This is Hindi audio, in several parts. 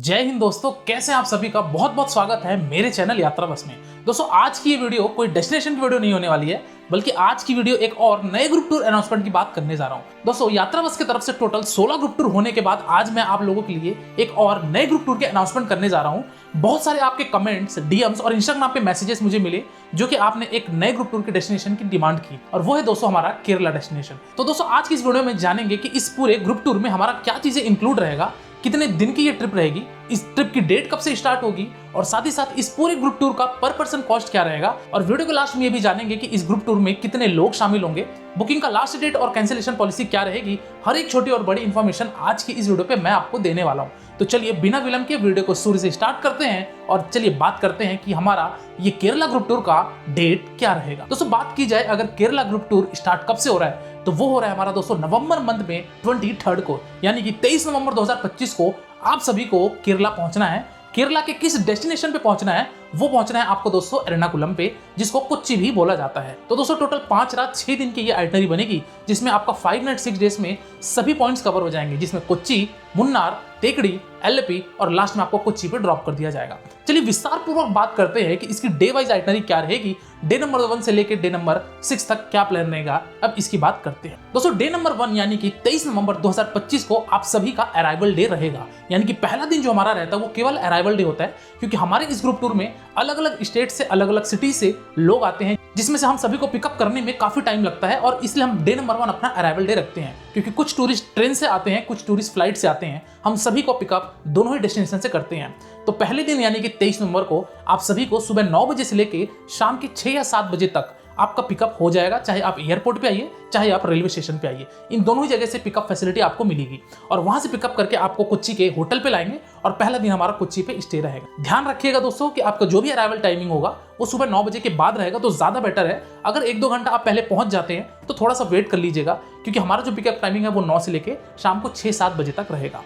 जय हिंद दोस्तों, कैसे हैं आप सभी का बहुत बहुत स्वागत है मेरे चैनल यात्रा बस में। दोस्तों आज की ये वीडियो कोई डेस्टिनेशन की वीडियो नहीं होने वाली है, बल्कि आज की वीडियो एक और नए ग्रुप टूर अनाउंसमेंट की बात करने जा रहा हूं। दोस्तों यात्रा बस की तरफ से टोटल 16 ग्रुप टूर होने के बाद आज मैं आप लोगों के लिए एक और नए ग्रुप टूर के अनाउंसमेंट करने जा रहा हूं। बहुत सारे आपके कमेंट्स, डीएम्स और इंस्टाग्राम पे मैसेजेस मुझे मिले जो कि आपने एक नए ग्रुप टूर के डेस्टिनेशन की डिमांड की, और वो है दोस्तों हमारा केरला डेस्टिनेशन। तो दोस्तों आज की इस वीडियो में जानेंगे कि इस पूरे ग्रुप टूर में हमारा क्या चीजें इंक्लूड रहेगा, कितने दिन की ये ट्रिप रहेगी, इस ट्रिप की डेट कब से स्टार्ट होगी, और साथ ही साथ इस पूरे ग्रुप टूर का पर पर्सन कॉस्ट क्या रहेगा। और वीडियो के लास्ट में ये भी जानेंगे कि इस ग्रुप टूर में कितने लोग शामिल होंगे, बुकिंग का लास्ट डेट और कैंसिलेशन पॉलिसी क्या रहेगी। हर एक छोटी और बड़ी इंफॉर्मेशन आज की इस वीडियो पे मैं आपको देने वाला हूं। तो चलिए बिना विलंब के वीडियो को शुरू से स्टार्ट करते हैं और चलिए बात करते हैं कि हमारा ये केरला ग्रुप टूर का डेट क्या रहेगा। दोस्तों बात की जाए अगर केरला ग्रुप टूर स्टार्ट कब से हो रहा है, तो वो हो रहा है हमारा दोस्तों नवंबर मंथ में 23 को, यानी कि 23 नवंबर 2025 को आप सभी को केरला पहुंचना है। केरला के किस डेस्टिनेशन पे पहुंचना है, वो पहुंचना है आपको दोस्तों एर्नाकुलम पे, जिसको कोच्चि भी बोला जाता है। तो दोस्तों टोटल 5 रात 6 दिन की ये आइटनरी बनेगी, जिसमें आपका 5 नाइट 6 डेज में सभी पॉइंट्स कवर हो जाएंगे, जिसमें कोच्चि, मुन्नार, टेकड़ी, एलेपी और लास्ट में आपको कोच्चि पे ड्रॉप कर दिया जाएगा। चलिए विस्तार पूर्वक बात करते हैं कि इसकी डे वाइज आइटनरी क्या रहेगी, डे नंबर 1 से लेकर डे नंबर 6 तक क्या प्लान रहेगा, अब इसकी बात करते हैं। दोस्तों डे नंबर 1 यानी कि 23 नवंबर 2025 को आप सभी का अराइवल डे रहेगा, यानी कि पहला दिन जो हमारा रहता है वो केवल अराइवल डे होता है, क्योंकि हमारे इस ग्रुप टूर में अलग अलग स्टेट से, अलग अलग सिटी से लोग आते हैं, जिसमें से हम सभी को पिकअप करने में काफी टाइम लगता है, और इसलिए हम डे नंबर 1 अपना अराइवल डे रखते हैं। क्योंकि कुछ टूरिस्ट ट्रेन से आते हैं, कुछ टूरिस्ट फ्लाइट से आते हैं, हम सभी को पिकअप दोनों ही डेस्टिनेशन से करते हैं। तो पहले दिन यानी कि 23 नवंबर को आप सभी को सुबह 9 बजे से लेकर शाम के 6 या 7 बजे तक आपका पिकअप हो जाएगा, चाहे आप एयरपोर्ट पे आइए, चाहे आप रेलवे स्टेशन पे आइए। इन दोनों ही जगह से पिकअप फैसिलिटी आपको मिलेगी, और वहां से पिकअप करके आपको कोच्चि के होटल पे लाएंगे, और पहला दिन हमारा कोच्चि पे स्टे रहेगा। ध्यान रखिएगा दोस्तों कि आपका जो भी अराइवल टाइमिंग होगा वो सुबह 9 बजे के बाद रहेगा, तो ज्यादा बेटर है। अगर 1-2 घंटा आप पहले पहुंच जाते हैं तो थोड़ा सा वेट कर लीजिएगा, क्योंकि हमारा जो पिकअप टाइमिंग है वो 9 से लेकर शाम को 6-7 बजे तक रहेगा।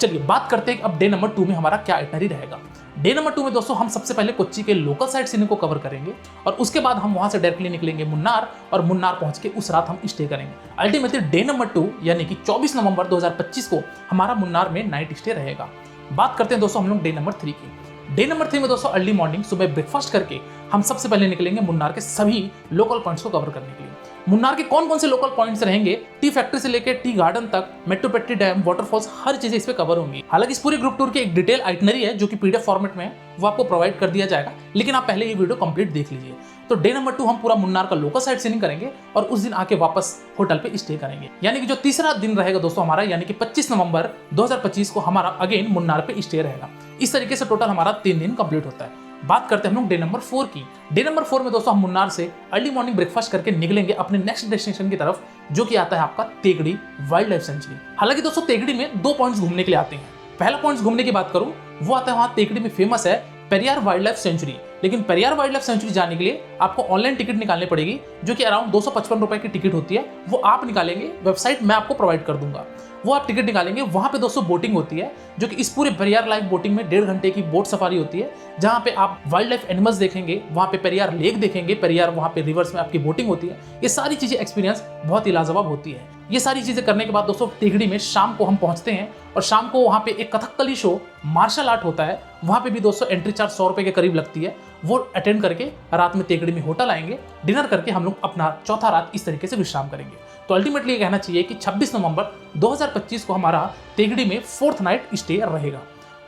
चलिए बात करते हैं अब डे नंबर 2 में हमारा क्या आइटनरी रहेगा। डे नंबर 2 में दोस्तों हम सबसे पहले कोच्चि के लोकल साइट सीइंग को कवर करेंगे, और उसके बाद हम वहां से डायरेक्टली निकलेंगे मुन्नार, और मुन्नार पहुंच के उस रात हम स्टे करेंगे। अल्टीमेटली डे नंबर 2 यानी कि 24 नवंबर 2025 को हमारा मुन्नार में नाइट स्टे रहेगा। बात करते हैं दोस्तों हम लोग डे नंबर 3 की। डे नंबर 3 में दोस्तों अर्ली मॉर्निंग सुबह ब्रेकफास्ट करके हम सबसे पहले निकलेंगे मुन्नार के सभी लोकल पॉइंट्स को कवर करने के लिए। मुन्नार के कौन कौन से लोकल पॉइंट्स रहेंगे, टी फैक्ट्री से लेकर टी गार्डन तक, मेट्रोपेट्री डैम, वाटरफॉल्स, हर चीजें इस पे कवर होंगी। हालांकि इस पूरे ग्रुप टूर की एक डिटेल आइटनरी है जो कि पीडीएफ फॉर्मेट में है, वो आपको प्रोवाइड कर दिया जाएगा, लेकिन आप पहले ये वीडियो कंप्लीट देख लीजिए। तो डे नंबर 2 हम पूरा मुन्नार का लोकल साइट सीइंग करेंगे, और उस दिन आके वापस होटल पे स्टे करेंगे। यानी कि जो तीसरा दिन रहेगा दोस्तों हमारा, यानी कि 25 नवंबर 2025 को हमारा अगेन मुन्नार पे स्टे रहेगा। इस तरीके से टोटल हमारा 3 दिन कंप्लीट होता है। बात करते हैं हम लोग डे नंबर 4 की। डे नंबर 4 में दोस्तों हम मुन्नार से अर्ली मॉर्निंग ब्रेकफास्ट करके निकलेंगे अपने नेक्स्ट डेस्टिनेशन की तरफ, जो कि आता है आपका तेगड़ी वाइल्ड लाइफ सेंचुरी। हालांकि दोस्तों तेगड़ी में 2 पॉइंट्स घूमने के लिए आते हैं। पहला पॉइंट्स घूमने की बात करूं, वो आता है वहां तेगड़ी में फेमस है पेरियार वाइल्ड लाइफ सेंचुरी। लेकिन पेरियार वाइल्ड लाइफ सेंचुरी जाने के लिए आपको ऑनलाइन टिकट निकालनी पड़ेगी, जो कि अराउंड 255 रुपए की टिकट होती है। वो आप निकालेंगे, वेबसाइट मैं आपको प्रोवाइड कर दूंगा, वो आप टिकट निकालेंगे। वहां पे दोस्तों बोटिंग होती है, जो कि इस पूरे पेरियार लाइफ बोटिंग में 1.5 घंटे की बोट सफारी होती है, जहां पे आप वाइल्ड लाइफ एनिमल्स देखेंगे, वहां पे पेरियार लेक देखेंगे, पेरियार वहां पे रिवर्स में आपकी बोटिंग होती है। ये सारी चीजें एक्सपीरियंस बहुत ही लाजवाब होती है। ये सारी चीजें करने के बाद दोस्तों तेगड़ी में शाम को हम पहुंचते हैं, और शाम को वहां पे एक कथकली शो, मार्शल आर्ट होता है, वहां पे भी दोस्तों एंट्री चार्ज 100 रुपए के करीब लगती है। वो अटेंड करके रात में तेगड़ी में होटल आएंगे, डिनर करके हम लोग अपना चौथा रात इस तरीके से विश्राम करेंगे। तो अल्टीमेटली ये कहना चाहिए कि 26 नवंबर 2025 को हमारा तेगड़ी में 4th नाइट स्टे रहेगा।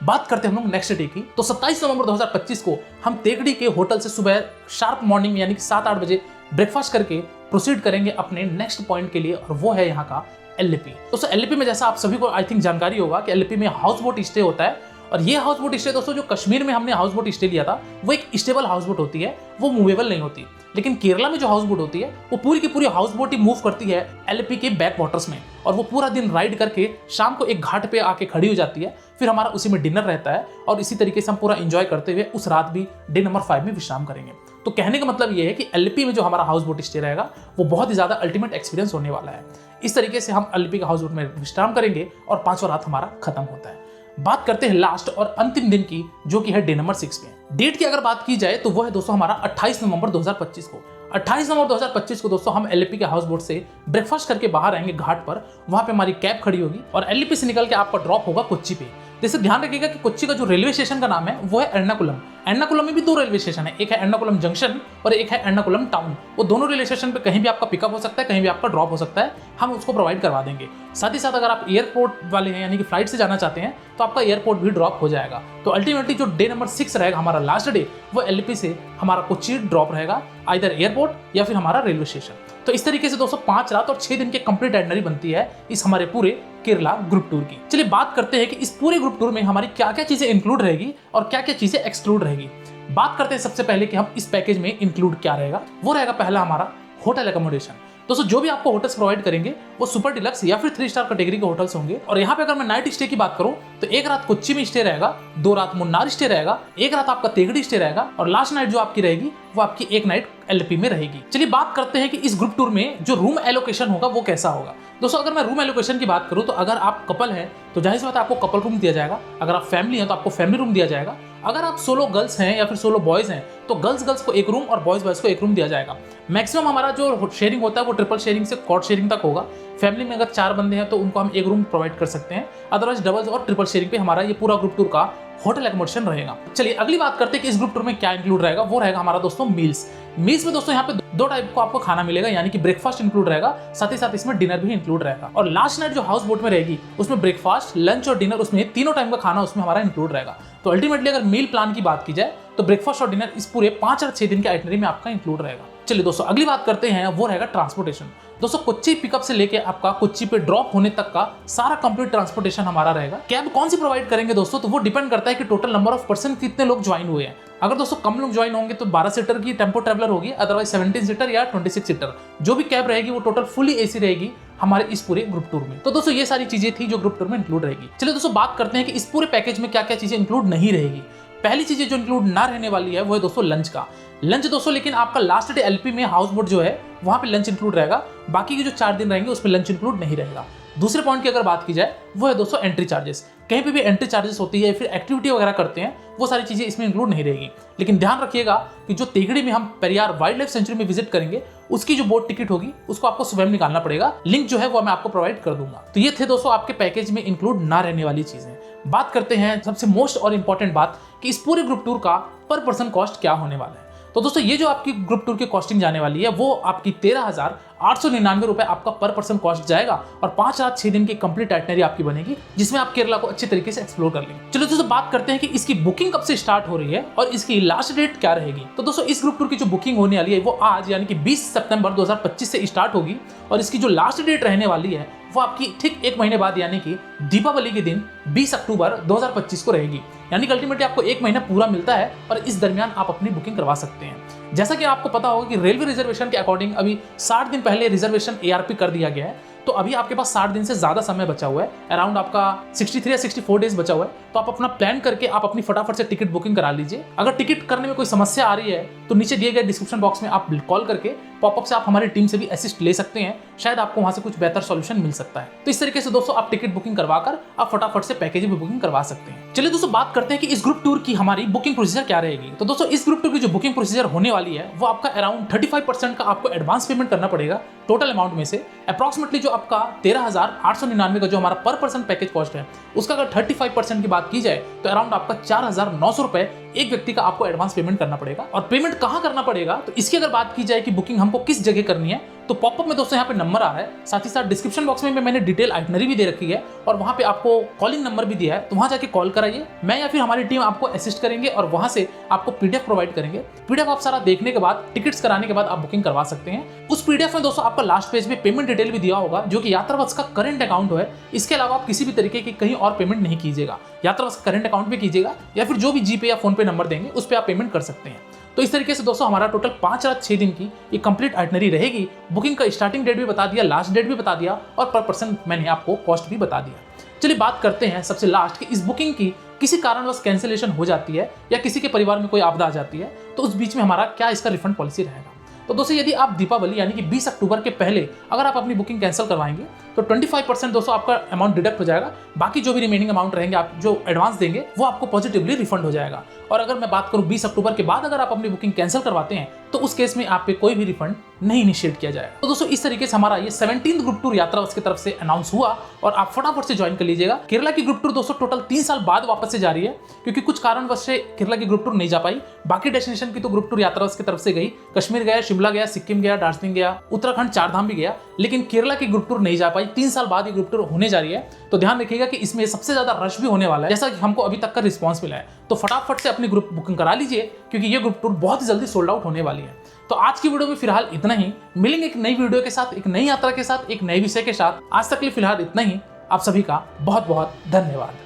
बात करते हैं हम लोग नेक्स्ट डे की। तो 27 नवंबर 2025 को हम तेगड़ी के होटल से सुबह शार्प मॉर्निंग यानी कि 7-8 बजे ब्रेकफास्ट करके प्रोसीड करेंगे अपने नेक्स्ट पॉइंट के लिए, और वो है यहाँ का एलपी। दोस्तों एलपी में जैसा आप सभी को आई थिंक जानकारी होगा कि एलपी में हाउस बोट स्टे होता है, और ये हाउस बोट स्टे दोस्तों जो कश्मीर में हमने हाउस बोट स्टे लिया था वो एक स्टेबल हाउस बोट होती है, वो मूवेबल नहीं होती। लेकिन केरला में जो हाउस बोट होती है वो पूरी की पूरी हाउस बोट ही मूव करती है एलपी के बैक वाटर्स में, और वो पूरा दिन राइड करके शाम को एक घाट पे आके खड़ी हो जाती है। फिर हमारा उसी में डिनर रहता है, और इसी तरीके से हम पूरा एंजॉय करते हुए उस रात भी डे नंबर 5 में विश्राम करेंगे। तो कहने का मतलब ये है कि एलपी में जो हमारा हाउस बोट स्टे रहेगा वो बहुत ही ज्यादा अल्टीमेट एक्सपीरियंस होने वाला है। इस तरीके से हम एलपी का हाउस बोट में विश्राम करेंगे, और 5वां रात हमारा खत्म होता है। बात करते हैं लास्ट और अंतिम दिन की, जो कि है डे नंबर 6 में। डेट की अगर बात की जाए तो वो है दोस्तों हमारा 28 नवंबर 2025 को। 28 नवंबर 2025 को दोस्तों हम एलपी के हाउस बोट से ब्रेकफास्ट करके बाहर आएंगे घाट पर, वहां पे हमारी कैब खड़ी होगी, और एलपी से निकल के आपका ड्रॉप होगा कोच्चि पे। जैसे ध्यान रखिएगा कि कोच्चि का जो रेलवे स्टेशन का नाम है वो है एर्नाकुलम। एर्नाकुलम में भी 2 रेलवे स्टेशन है, एक है एर्नाकुलम जंक्शन और एक है एर्नाकुलम टाउन। वो दोनों रेलवे स्टेशन पे कहीं भी आपका पिकअप हो सकता है, कहीं भी आपका ड्रॉप हो सकता है, हम उसको प्रोवाइड करवा देंगे। साथ ही साथ अगर आप एयरपोर्ट वाले हैं यानी कि फ्लाइट से जाना चाहते हैं तो आपका एयरपोर्ट भी ड्रॉप हो जाएगा। तो अल्टीमेटली जो डे नंबर 6 रहेगा हमारा लास्ट डे, वो एलपी से हमारा कोच्चि ड्रॉप रहेगा, आइदर एयरपोर्ट या फिर हमारा रेलवे स्टेशन। तो इस तरीके से दोस्तों 5 रात और 6 दिन के कंप्लीट आइटनरी बनती है इस हमारे पूरे केरला ग्रुप टूर की। चलिए बात करते हैं कि इस पूरे ग्रुप टूर में हमारी क्या क्या चीजें इंक्लूड रहेगी और क्या क्या चीजें एक्सक्लूड रहेगी। बात करते हैं सबसे पहले कि हम इस पैकेज में इंक्लूड क्या रहेगा। वो रहेगा पहला हमारा होटल एकोमोडेशन। दोस्तों जो भी आपको होटल्स प्रोवाइड करेंगे वो सुपर डिलक्स या फिर 3 स्टार कैटेगरी के होटल्स होंगे। और यहाँ पे अगर मैं नाइट स्टे की बात करूं तो 1 रात कोच्चि में स्टे रहेगा, 2 रात मुन्नार स्टे रहेगा, 1 रात आपका तेगड़ी स्टे रहेगा और लास्ट नाइट जो आपकी रहेगी वो आपकी 1 नाइट एलपी में रहेगी। चलिए बात करते हैं कि इस ग्रुप टूर में जो रूम एलोकेशन होगा वो कैसा होगा। दोस्तों अगर मैं रूम एलोकेशन की बात करूं तो अगर आप कपल हैं तो जाहिर सी बात है आपको कपल रूम दिया जाएगा, अगर आप फैमिली हैं तो आपको फैमिली रूम दिया जाएगा, अगर आप सोलो गर्ल्स हैं या फिर सोलो बॉयज हैं तो गर्ल्स को 1 रूम और बॉयज को 1 रूम दिया जाएगा। मैक्सिमम हमारा जो शेयरिंग होता है वो ट्रिपल शेयरिंग से क्वाड शेयरिंग तक होगा। फैमिली में अगर 4 बंदे हैं तो उनको हम 1 रूम प्रोवाइड कर सकते हैं, अदरवाइज डबल्स और ट्रिपल शेयरिंग पे हमारा ये पूरा ग्रुप टूर का होटल एकोमोडेशन रहेगा। चलिए अगली बात करते हैं कि इस ग्रुप टूर में क्या इंक्लूड रहेगा। वो रहेगा हमारा दोस्तों मील्स में दोस्तों यहाँ पे 2 टाइप को आपको खाना मिलेगा, यानी कि ब्रेकफास्ट इंक्लूड रहेगा, साथ ही साथ इसमें डिनर भी इंक्लूड रहेगा। और लास्ट नाइट जो हाउस बोट में रहेगी उसमें ब्रेकफास्ट, लंच और डिनर, उसमें तीनों टाइम का खाना उसमें हमारा इंक्लूड रहेगा। तो अल्टीमेटली अगर मील प्लान की बात की जाए तो ब्रेकफास्ट और डिनर इस पूरे 5 और 6 दिन के आइटनरी में आपका इंक्लूड रहेगा। चलिए दोस्तों अगली बात करते हैं, वो रहेगा ट्रांसपोर्टेशन। दोस्तों कोच्चि पिकअप से लेके आपका कोच्चि पे ड्रॉप होने तक का सारा कंप्लीट ट्रांसपोर्टेशन हमारा रहेगा। कैब कौन सी प्रोवाइड करेंगे दोस्तों, तो वो डिपेंड करता है कि टोटल नंबर ऑफ पर्सन कितने लोग ज्वाइन हुए हैं। अगर दोस्तों कम लोग ज्वाइन होंगे तो 12 सीटर की टेम्पो ट्रैवलर होगी, अदरवाइज 17 सीटर या 26 सीटर जो भी कैब रहेगी वो टोटल फुली एसी रहेगी हमारे इस पूरे ग्रुप टूर में। तो दोस्तों ये सारी चीजें थी जो ग्रुप टूर में इंक्लूड रहेगी। चलिए दोस्तों बात करते हैं कि इस पूरे पैकेज में क्या क्या चीजें इंक्लूड नहीं रहेगी। पहली चीज जो इंक्लूड ना रहने वाली है वो है दोस्तों लंच का। लंच दोस्तों लेकिन आपका लास्ट डे एलपी में हाउस बोट जो है वहां पे लंच इंक्लूड रहेगा, बाकी के जो 4 दिन रहेंगे उसमें लंच इंक्लूड नहीं रहेगा। दूसरे पॉइंट की अगर बात की जाए वो है दोस्तों एंट्री चार्जेस। कहीं पे भी एंट्री चार्जेस होती है, फिर एक्टिविटी वगैरह करते हैं, वो सारी चीजें इसमें इंक्लूड नहीं रहेगी। लेकिन ध्यान रखिएगा कि जो तेगड़ी में हम पेरियार वाइल्ड लाइफ सेंचुरी में विजिट करेंगे उसकी जो बोट टिकट होगी उसको आपको स्वयं निकालना पड़ेगा। लिंक जो है वो मैं आपको प्रोवाइड कर दूंगा। तो ये थे दोस्तों आपके पैकेज में इंक्लूड ना रहने वाली चीजें। बात करते हैं सबसे मोस्ट और इंपॉर्टेंट बात कि इस पूरे ग्रुप टूर का पर पर्सन कॉस्ट क्या होने वाला है। तो दोस्तों ये जो आपकी ग्रुप टूर की कॉस्टिंग जाने वाली है वो आपकी 13,899 रुपए आपका पर पर्सन कॉस्ट जाएगा और 5 रात 6 दिन की कंप्लीट आइटनरी आपकी बनेगी, जिसमें आप केरला को अच्छे तरीके से एक्सप्लोर कर लेंगे। चलो दोस्तों बात करते हैं कि इसकी बुकिंग कब से स्टार्ट हो रही है और इसकी लास्ट डेट क्या रहेगी। तो दोस्तों इस ग्रुप टूर की जो बुकिंग होने वाली है वो आज यानी कि 20 सितंबर 2025 से स्टार्ट होगी और इसकी जो लास्ट डेट रहने वाली है वो आपकी ठीक 1 महीने बाद यानी कि दीपावली के दिन 20 अक्टूबर 2025 को रहेगी। यानी कि अल्टीमेटली आपको 1 महीना पूरा मिलता है और इस दरमियान आप अपनी बुकिंग करवा सकते हैं। जैसा कि आपको पता होगा कि रेलवे रिजर्वेशन के अकॉर्डिंग अभी 60 दिन पहले रिजर्वेशन ARP कर दिया गया है, तो अभी आपके पास 60 दिन से ज्यादा समय बचा हुआ है, अराउंड आपका 63 या 64 डेज बचा हुआ है। तो आप अपना प्लान करके आप अपनी फटाफट से टिकट बुकिंग करा लीजिए। अगर टिकट करने में कोई समस्या आ रही है तो नीचे दिए गए डिस्क्रिप्शन बॉक्स में आप कॉल करके पॉपअप से आप हमारी टीम से भी असिस्ट ले सकते हैं, शायद आपको वहां से कुछ बेहतर सॉल्यूशन मिल सकता है। तो इस तरीके से दोस्तों आप टिकट बुकिंग करवाकर आप फटाफट से पैकेज भी बुकिंग करवा सकते हैं। चलिए दोस्तों बात करते हैं कि इस ग्रुप टूर की हमारी बुकिंग प्रोसीजर क्या रहेगी। तो दोस्तों इस ग्रुप टूर की जो बुकिंग प्रोसीजर होने वाली है वो आपका अराउंड 35% का आपको एडवांस पेमेंट करना पड़ेगा टोटल अमाउंट में से। अप्रॉक्सिमेटली जो आपका 13,899 का जो हमारा पर पर्सन पैकेज कॉस्ट है उसका अगर 35% की बात की जाए तो अराउंड आपका 4,900 रुपए एक व्यक्ति का आपको एडवांस पेमेंट करना पड़ेगा। और पेमेंट कहां करना पड़ेगा तो इसकी अगर बात की जाए कि बुकिंग हमको किस जगह करनी है तो पॉपअप में दोस्तों यहाँ पे नंबर आ रहा है, साथ ही साथ डिस्क्रिप्शन बॉक्स में मैंने डिटेल आइटनरी भी दे रखी है और वहां पे आपको कॉलिंग नंबर भी दिया है, तो वहां जाके कॉल कराइए। मैं या फिर हमारी टीम आपको असिस्ट करेंगे और वहां से आपको PDF प्रोवाइड करेंगे। PDF आप सारा देखने के बाद टिकट्स कराने के बाद आप बुकिंग करवा सकते हैं। उस PDF में दोस्तों आपका लास्ट पेज में पेमेंट डिटेल भी दिया होगा जो कि यात्रा बस का करंट अकाउंट है। इसके अलावा आप किसी भी तरीके की कहीं और पेमेंट नहीं कीजिएगा, यात्रा बस करंट अकाउंट पे कीजिएगा या फिर जो भी जीपे या फोन पे नंबर देंगे उस पर आप पेमेंट कर सकते हैं। तो इस तरीके से दोस्तों हमारा टोटल 5 रात 6 दिन की ये कंप्लीट आइटनरी रहेगी। बुकिंग का स्टार्टिंग डेट भी बता दिया, लास्ट डेट भी बता दिया और पर पर्सन मैंने आपको कॉस्ट भी बता दिया। चलिए बात करते हैं सबसे लास्ट कि इस बुकिंग की किसी कारणवश कैंसिलेशन हो जाती है या किसी के परिवार में कोई आपदा आ जाती है तो उस बीच में हमारा क्या इसका रिफंड पॉलिसी रहेगा। तो दोस्तों यदि आप दीपावली यानी कि 20 अक्टूबर के पहले अगर आप अपनी बुकिंग कैंसिल करवाएंगे तो 25% दोस्तों आपका अमाउंट डिडक्ट हो जाएगा। बाकी जो भी रिमेनिंग अमाउंट रहेंगे आप जो एडवांस देंगे वो आपको पॉजिटिवली रिफंड हो जाएगा। और अगर मैं बात करूं 20 अक्टूबर के बाद अगर आप अपनी बुकिंग कैंसिल करवाते हैं तो उस केस में आप पे कोई भी रिफंड नहीं इनिशिएट किया जाएगा। तो दोस्तों इस तरीके से हमारा ये 17th ग्रुप टूर यात्रा बस की तरफ से अनाउंस हुआ और आप फटाफट से ज्वाइन कर लीजिएगा। केरला की ग्रुप टूर दोस्तों टोटल 3 साल बाद वापस से जा रही है, क्योंकि कुछ कारणवश से केरला की ग्रुप टूर नहीं जा पाई। बाकी डेस्टिनेशन की तो ग्रुप टूर यात्रा बस की तरफ से गई, कश्मीर गया, शिमला गया, सिक्किम गया, दार्जिलिंग गया, उत्तराखंड 4 धाम भी गया, लेकिन केरला की ग्रुप टूर नहीं जा पाई। 3 साल बाद ये ग्रुप टूर होने जा रही है, तो ध्यान रखिएगा कि इसमें सबसे ज्यादा रश भी होने वाला है, जैसा कि हमको अभी तक का रिस्पॉन्स मिला है। तो फटाफट से अपनी ग्रुप बुकिंग करा लीजिए, क्योंकि ये ग्रुप टूर बहुत ही जल्दी सोल्ड आउट होने वाली है। तो आज की वीडियो में फिलहाल इतना ही। मिलेंगे एक नई वीडियो के साथ, एक नई यात्रा के साथ, एक नए विषय के साथ। आज तक के लिए फिलहाल इतना ही। आप सभी का बहुत बहुत धन्यवाद।